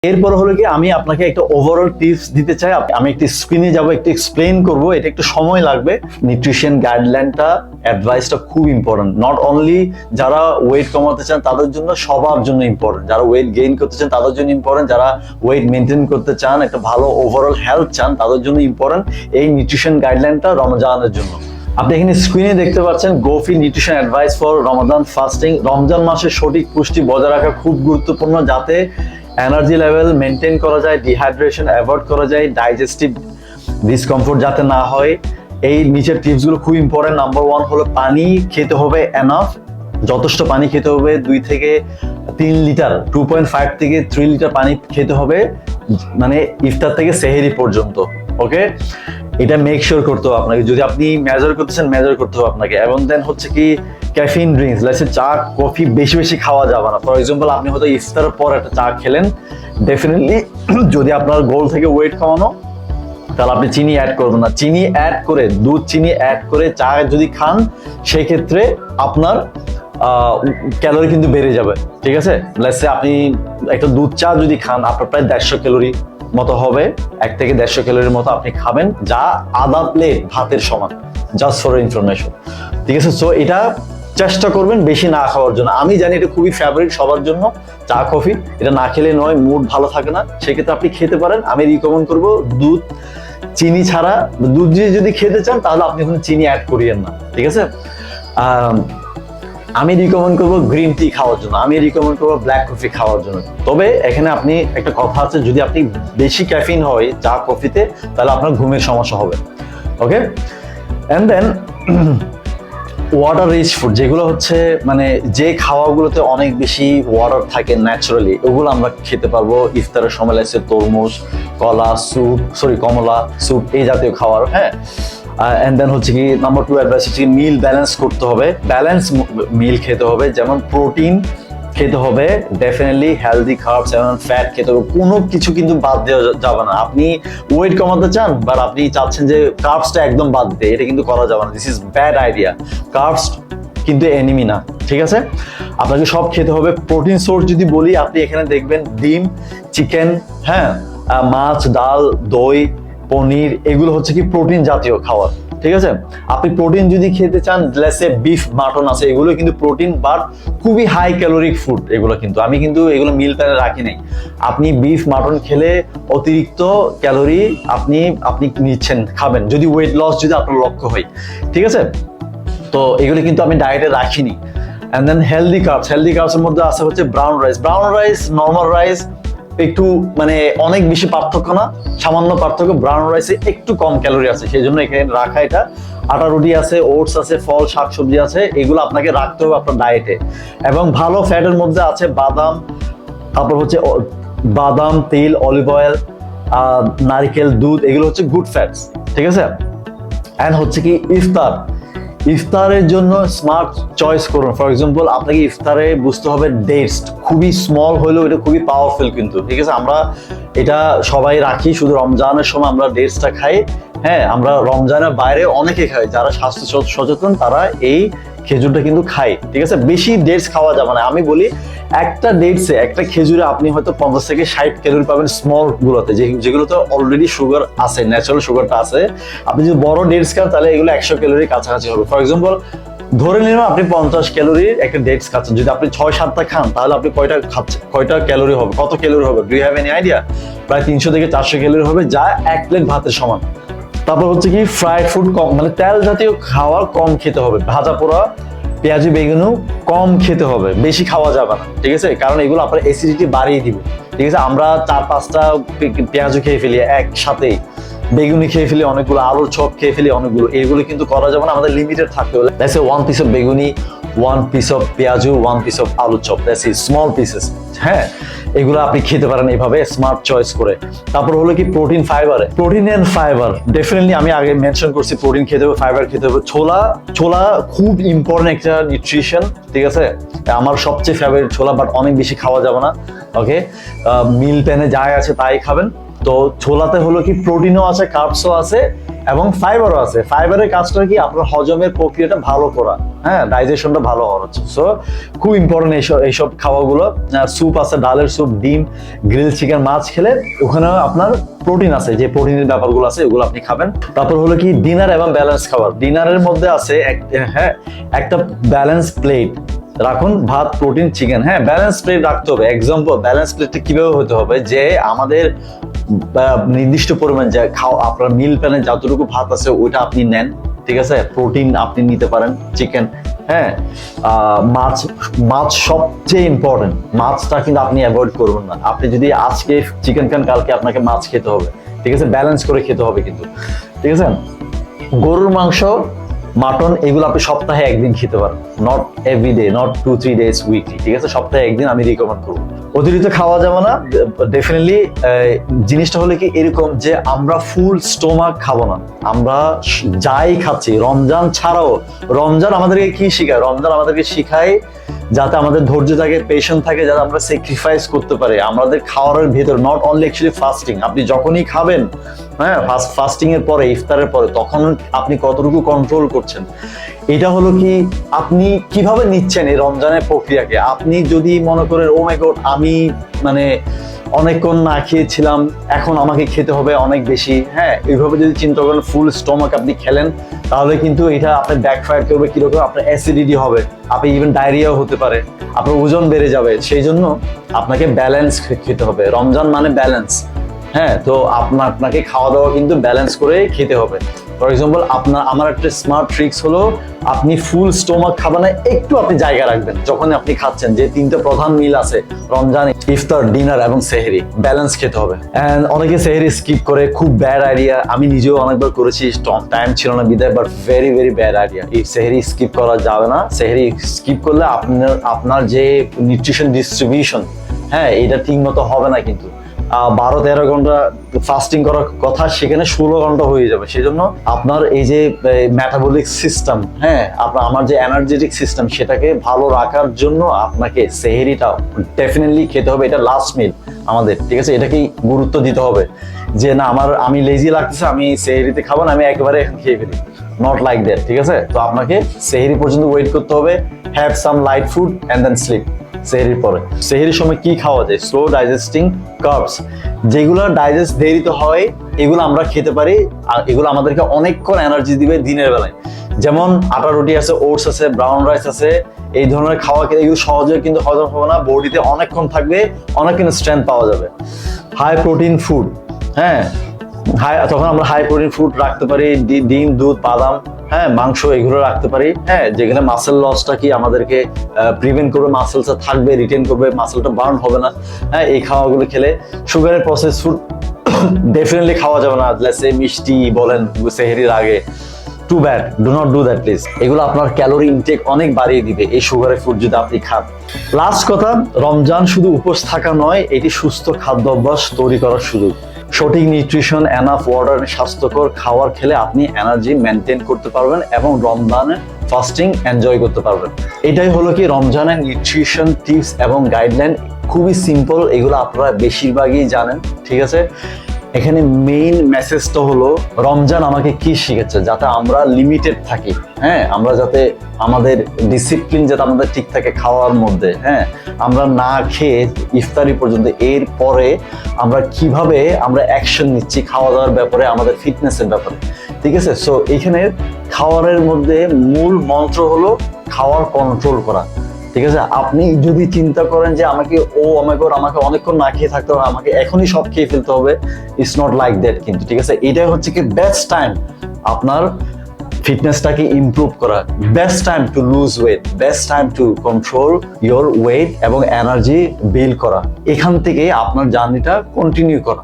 এরপর হলো কি আমি আপনাকে একটা ওভারঅল টিপস দিতে চাই। আমি একটি স্ক্রিনে যাব, একটু এক্সপ্লেন করব, এটা একটু সময় লাগবে। নিউট্রিশন গাইডলাইনটা, অ্যাডভাইসটা খুব ইম্পর্টেন্ট, নট অনলি যারা ওয়েট কমাতে চান তাদের জন্য, সবার জন্য ইম্পর্টেন্ট। যারা ওয়েট গেইন করতে চান তাদের জন্য ইম্পর্টেন্ট, যারা ওয়েট মেনটেন করতে চান, একটা ভালো ওভারঅল হেলথ চান তাদের জন্য ইম্পর্টেন্ট এই নিউট্রিশন গাইডলাইনটা রমজানের জন্য। আপনি এখানে স্ক্রিনে দেখতে পাচ্ছেন গোফি nutrition advice for Ramadan fasting. Ramzan মাসে সঠিক পুষ্টি বজায় রাখা খুব গুরুত্বপূর্ণ, যাতে এনার্জি লেভেল মেনটেন করা যায়, ডিহাইড্রেশন অ্যাভয়েড করা যায়, ডাইজেস্টিভ ডিসকমফোর্ট যাতে না হয়। এই নিচের টিপসগুলো খুব ইম্পর্টেন্ট। নাম্বার 1 হলো পানি খেতে হবে এনাফ, যথেষ্ট পানি খেতে হবে, 2 থেকে 3 লিটার, 2.5 থেকে 3 লিটার পানি খেতে হবে, মানে ইফতার থেকে সেহেরি পর্যন্ত। ওকে, এটা মেক শিওর করতে হবে আপনাকে। যদি আপনি মেজার করতেছেন, মেজার করতে হবে আপনাকে। এবং দেন হচ্ছে কি ক্যাফিন ড্রিঙ্কস, লাইক চা কফি বেশি বেশি খাওয়া যাবে না। ফর এক্সাম্পল আপনি হয়তো ইফতারের পর একটা চা খেলেন, ডেফিনেটলি যদি আপনার গোল থেকে ওয়েট কমানো, তাহলে আপনি চিনি অ্যাড করবেন না। চিনি অ্যাড করে, দুধ চিনি অ্যাড করে চা যদি খান, সেই ক্ষেত্রে আপনার ক্যালোরি কিন্তু বেড়ে যাবে। ঠিক আছে, লেটস আপনি একটা দুধ চা যদি খান, আপনার প্রায় 150 ক্যালোরি মতো হবে, 1 থেকে 150 ক্যালোরির মতো আপনি খাবেন, যা আধা প্লেট ভাতের সমান, জাস্ট ফর ইনফরমেশন। ঠিক আছে, সো এটা চেষ্টা করবেন বেশি না খাওয়ার জন্য। আমি জানি এটা খুবই ফেভারিট সবার জন্য, চা কফি, এটা না খেলে নয়, মুড ভালো থাকে না। সেক্ষেত্রে আপনি খেতে পারেন। আমি রিকমেন্ড করবো দুধ চিনি ছাড়া, দুধ দিয়ে যদি খেতে চান তাহলে আপনি কোনো চিনি অ্যাড করিয়েন না। ঠিক আছে, আমি রিকমেন্ড করবো গ্রিন টি খাওয়ার জন্য, আমি রিকমেন্ড করবো ব্ল্যাক কফি খাওয়ার জন্য। তবে এখানে আপনি একটা কথা আছে, যদি আপনি বেশি ক্যাফিন হয় চা কফিতে, তাহলে আপনার ঘুমের সমস্যা হবে। Okay, and then water rich food, যেগুলো হচ্ছে মানে যে খাওয়াগুলোতে অনেক বেশি ওয়াটার থাকে ন্যাচারালি, ওগুলো আমরা খেতে পারবো ইফতারের সময়। লাগছে তরমুজ, কলা, কমলা স্যুপ, এই জাতীয় খাবার। হ্যাঁ, এন্ড দেন হচ্ছে কি নাম্বার 2 অ্যাডভাইস হচ্ছে মিল ব্যালেন্স করতে হবে, ব্যালেন্স মিল খেতে হবে। যেমন প্রোটিন খেতে হবে, ডেফিনেটলি হেলদি কার্বস এবং ফ্যাট খেতে হবে, কোনো কিছু কিন্তু বাদ দেওয়া যাবে না। আপনি ওয়েট কমাতে চান, বাট আপনি চাচ্ছেন যে কার্বসটা একদম বাদ দিতে, এটা কিন্তু করা যাবে না। This is bad idea. Carbs কিন্তু এনিমি না। ঠিক আছে, আপনাকে সব খেতে হবে। প্রোটিন সোর্স যদি বলি, আপনি এখানে দেখবেন ডিম, চিকেন, হ্যাঁ, মাছ, ডাল, দই, পনির, এগুলো হচ্ছে কি প্রোটিন জাতীয় খাবার। ঠিক আছে, আপনি প্রোটিন যদি খেতে চান, লেটসে বিফ, মাটন আছে, এগুলো কিন্তু প্রোটিন, বাট খুবই হাই ক্যালোরিক ফুড এগুলো। কিন্তু আমি কিন্তু এগুলো মিল প্ল্যানে রাখি নাই। আপনি বিফ, মাটন খেলে অতিরিক্ত ক্যালোরি আপনি নিচ্ছেন, খাবেন, যদি ওয়েট লস যদি আপনার লক্ষ্য হয়। ঠিক আছে, তো এগুলো কিন্তু আমি ডায়েটে রাখিনি। অ্যান্ড দেন হেলদি কার্বসের মধ্যে আছে হচ্ছে ব্রাউন রাইস, নর্মাল রাইস একটু মানে অনেক বেশি পার্থক্য না, সামান্য পার্থক্য। ব্রাউন রাইসে একটু কম ক্যালোরি আছে, সেই জন্য এখানে রাখা। এটা আটা রুটি আছে, ওটস আছে, ফল শাকসবজি আছে, এগুলো আপনাকে রাখতে হবে আপনার ডায়েটে। এবং ভালো ফ্যাটের মধ্যে আছে বাদাম, তারপর হচ্ছে বাদাম তেল, অলিভ অয়েল, নারকেল দুধ, এগুলো হচ্ছে গুড ফ্যাটস। ঠিক আছে, অ্যান্ড হচ্ছে কি ইফতারের জন্য স্মার্ট চয়েস করুন। ফর এক্সাম্পল আপনাকে ইফতারে বুঝতে হবে ডেটস, খুবই স্মল হলেও এটা খুবই পাওয়ারফুল কিন্তু। ঠিক আছে, আমরা এটা সবাই রাখি, শুধু রমজানের সময় আমরা ডেটসটা খাই। হ্যাঁ, আমরা রমজানের বাইরে অনেকে খাই, যারা স্বাস্থ্য সচেতন তারা এই খেজুরটা কিন্তু খায়। ঠিক আছে, বেশি ডেটস খাওয়া যাবে না। আমি বলি একটা ডেটসে, একটা খেজুরে আপনি হয়তো 50 থেকে 60 ক্যালোরি পাবেন স্মল গুলোতে, যেগুলোতে অলরেডি সুগার আছে, ন্যাচারাল সুগারটা আছে। আপনি যদি বড় ডেটস খান, তাহলে এগুলো 100 ক্যালোরির কাছাকাছি হবে। ফর এক্সাম্পল ধরে নিলাম আপনি 50 ক্যালোরির একটা ডেটস খাচ্ছেন, যদি আপনি 6-7টা খান, তাহলে আপনি কয়টা ক্যালোরি হবে, কত ক্যালোরি হবে? Do you have any idea? প্রায় 300 থেকে 400 ক্যালোরি হবে, যা 1 প্লেট ভাতের সমান। তারপর হচ্ছে কি ফ্রাইড ফুড কম, মানে তেল জাতীয় খাবার কম খেতে হবে। ভাজা পোড়া, পেঁয়াজি, বেগুনও কম খেতে হবে, বেশি খাওয়া যাবে না। ঠিক আছে, কারণ এগুলো আপনার অ্যাসিডিটি বাড়িয়ে দিবে। ঠিক আছে, আমরা 4-5টা পেঁয়াজও খেয়ে ফেলি একসাথেই, বেগুনি খেয়ে ফেলি অনেকগুলো, আলুর চপ খেয়ে ফেলি অনেকগুলো, এগুলো কিন্তু করা যাবে না। আমাদের লিমিটেড থাকতে হবে। দ্যাটস 1 পিস অফ বেগুনি, 1 পিস অফ পেঁয়াজু, 1 পিস অফ আলুর চপ, দ্যাটস স্মল পিসেস। হ্যাঁ, এগুলো আপনি খেতে পারেন এইভাবে স্মার্ট চয়েস করে। তারপর হলো কি প্রোটিন এন্ড ফাইবার, ডেফিনেটলি আমি আগে মেনশন করছি, প্রোটিন খেতে হবে, ফাইবার খেতে হবে। ছোলা খুব ইম্পর্টেন্ট একটা নিউট্রিশন। ঠিক আছে, আমার সবচেয়ে ফেভারিট ছোলা, বাট অনেক বেশি খাওয়া যাবে না। ওকে, মিল প্যানে যাই আছে তাই খাবেন। তো ছোলাতে হলো কি প্রোটিনও আছে, কার্বসও আছে, এবং ফাইবারও আছে। ফাইবারের কাজটা কি আপনার হজমের প্রক্রিয়াটা ভালো করা, হ্যাঁ, ডাইজেশনটা ভালো হওয়ার হচ্ছে। সো খুব ইম্পর্টেন্ট এইসব খাওয়াগুলো। স্যুপ আছে, ডালের স্যুপ, ডিম, গ্রিল চিকেন, মাছ খেলে ওখানে আপনার প্রোটিন আছে, যে প্রোটিনের ব্যাপারগুলো আছে ওগুলো আপনি খাবেন। তারপর হলো কি ডিনার এবং ব্যালেন্স খাবার। ডিনারের মধ্যে আছে একটা ব্যালেন্স প্লেট রাখুন, ভাত, প্রোটিন, চিকেন। হ্যাঁ, ব্যালেন্স প্লেট রাখতে হবে। এক্সাম্পল, ব্যালেন্স প্লেটটা কিভাবে হতে হবে, যে আমাদের নির্দিষ্ট পরিমাণ যে আপনার মিল প্ল্যানে যতটুকু ভাত আছে ওইটা আপনি নেন, ঠিক আছে। প্রোটিন আপনি নিতে পারেন, চিকেন, হ্যাঁ, মাছ সবচেয়ে ইম্পর্টেন্ট। মাছটা কিন্তু আপনি অ্যাভয়েড করবেন না। আপনি যদি আজকে চিকেন খান, কালকে আপনাকে মাছ খেতে হবে, ঠিক আছে। ব্যালেন্স করে খেতে হবে কিন্তু, ঠিক আছে। গরুর মাংস, মাটন এগুলো আপনি সপ্তাহে একদিন খেতে পারেন, not everyday, not 2-3 days weekly, ঠিক আছে। সপ্তাহে একদিন আমি রিকমেন্ড করবো। অতিরিক্ত খাওয়া যাবে না ডেফিনেটলি। জিনিসটা হলো কি এরকম, যে আমরা ফুল স্টোমাক খাবো না। আমরা যাই খাচ্ছি, রমজান ছাড়াও, রমজান আমাদেরকে কি শিখায়? রমজান আমাদেরকে শিখায় যাতে আমাদের ধৈর্য থাকে, পেশেন্ট থাকে, যাতে আমরা স্যাক্রিফাইস করতে পারি আমাদের খাওয়ারের ভেতর। নট অনলি অ্যাকচুয়ালি ফাস্টিং, আপনি যখনই খাবেন, হ্যাঁ, ফাস্টিং এর পরে, ইফতারের পরে, তখন আপনি কতটুকু কন্ট্রোল করছেন, এটা হলো কি আপনি কিভাবে নিচ্ছেন এই রমজানের প্রক্রিয়াকে। আপনি যদি মনে করেন ও মাই গড, আমি মানে অনেকক্ষণ না খেয়েছিলাম, এখন আমাকে খেতে হবে অনেক বেশি, হ্যাঁ, এইভাবে যদি চিন্তা করেন, ফুল স্টমাক আপনি খেলেন, তাহলে কিন্তু এটা আপনার ব্যাকফায়ার করবে। কিরকম? আপনার অ্যাসিডিটি হবে, আপনি ইভেন ডায়রিয়াও হতে পারে, আপনার ওজন বেড়ে যাবে। সেই জন্য আপনাকে ব্যালেন্স খেতে হবে। রমজান মানে ব্যালেন্স, হ্যাঁ। তো আপনাকে খাওয়া দাওয়া কিন্তু ব্যালেন্স করে খেতে হবে। ফর এক্সাম্পল, আমার একটা স্মার্ট ট্রিক্স হলো, আপনি ফুল স্টোমাক খাবেন না, একটু আপনি জায়গা রাখবেন যখন আপনি খাচ্ছেন। যে 3টে প্রধান মিল আছে রমজান, ইফতার, ডিনার এবং সেহরি, ব্যালেন্স খেতে হবে। এন্ড অনেকে সেহরি স্কিপ করে, খুব ব্যাড আইডিয়া। আমি নিজেও অনেকবার করেছি, টাইম ছিল না বিদায়, but very very bad idea. এই সেহরি স্কিপ করা যাবে না। সেহরি স্কিপ করলে আপনার যে নিউট্রিশন ডিস্ট্রিবিউশন, হ্যাঁ, এটা ঠিক মতো হবে না কিন্তু। 12-13 ঘন্টা ফাস্টিং করার কথা, সেখানে 16 ঘন্টা হয়ে যাবে। সেই জন্য আপনার এই যে মেটাবলিক সিস্টেম, হ্যাঁ, আমার যে এনার্জেটিক সিস্টেম, সেটাকে ভালো রাখার জন্য আপনাকে সেহরিটা ডেফিনেটলি খেতে হবে। এটা লাস্ট মিল আমাদের, ঠিক আছে। এটাকে গুরুত্ব দিতে হবে যে না, আমি লেজি লাগতেছে, আমি সেহরিতে খাবো না, আমি একেবারে এখন খেয়ে ফেলি। নট লাইক দ্যাট, ঠিক আছে। তো আপনাকে সেহরি পর্যন্ত ওয়েট করতে হবে। Have some light food and then sleep. সেহরির পরে, সেহরির সময় কি খাওয়া যায়? স্লো ডাইজেস্টিং কার্বস, যেগুলো ডাইজেস্ট দেরিতে হয়, এগুলো আমরা খেতে পারি। আর এগুলো আমাদেরকে অনেকক্ষণ এনার্জি দিবে দিনের বেলায়। যেমন আটা রুটি আছে, ওটস আছে, ব্রাউন রাইস আছে, এই ধরনের খাওয়া খেলে এগুলো সহজে কিন্তু হজম হবে না, বডিতে অনেকক্ষণ থাকবে, অনেক কিন্তু স্ট্রেংথ পাওয়া যাবে। হাই প্রোটিন ফুড, হ্যাঁ, তখন আমরা হাই প্রোটিন ফুড রাখতে পারি, ডিম, দুধ, বাদাম, হ্যাঁ, মাংস, এগুলো রাখতে পারি, হ্যাঁ, যেখানে মাসেল লসটা কি আমাদেরকে প্রিভেন্ট করবে, মাসেলটা থাকবে, রিটেন করবে, মাসেলটা বার্ন হবে না, হ্যাঁ, এই খাওয়াগুলো খেলে। সুগারের প্রসেস ফুড ডেফিনেটলি খাওয়া যাবে না। লেটস সে মিষ্টি বলেন সেহরির আগে, too bad, do not do that please. এগুলো আপনার ক্যালোরি ইনটেক অনেক বাড়িয়ে দিবে এই সুগারের ফুড যদি আপনি খান। লাস্ট কথা, রমজান শুধু উপোস থাকা নয়, এটি সুস্থ খাদ্য অভ্যাস তৈরি করার সুযোগ। সঠিক নিউট্রিশন, এনাফ ওয়াটার, স্বাস্থ্যকর খাবার খেলে আপনি এনার্জি মেনটেন করতে পারবেন এবং রমজানে ফাস্টিং এনজয় করতে পারবেন। এটাই হলো কি রমজানের নিউট্রিশন টিপস এবং গাইডলাইন। খুবই সিম্পল, এগুলো আপনারা বেশিরভাগই জানেন, ঠিক আছে। এখানে মেইন মেসেজটা হলো, রমজান আমাকে কি শিখেছে, যাতে আমরা লিমিটেড থাকি, হ্যাঁ, আমরা যাতে আমাদের ডিসিপ্লিন যাতে আমাদের ঠিক থাকে খাওয়ার মধ্যে, হ্যাঁ, আমরা না খেয়ে ইফতারি পর্যন্ত, এর পরে আমরা কিভাবে আমরা অ্যাকশন নিচ্ছি খাওয়া দাওয়ার ব্যাপারে, আমাদের ফিটনেসের ব্যাপারে, ঠিক আছে। সো এখানে খাওয়ারের মধ্যে মূল মন্ত্র হলো খাওয়ার কন্ট্রোল করা, ঠিক আছে। আপনি যদি চিন্তা করেন যে আমাকে অনেকক্ষণ না খেয়ে থাকতে হবে, আমাকে এখনই সব খেয়ে ফেলতে হবে, ইটস নট লাইক দ্যাট কিন্তু, ঠিক আছে। এটাই হচ্ছে কি বেস্ট টাইম আপনার ফিটনেসটাকে ইমপ্রুভ করা, best time to lose weight, best time to control your weight এবং এনার্জি বিল্ড করা। এখান থেকে আপনার জার্নিটা কন্টিনিউ করা।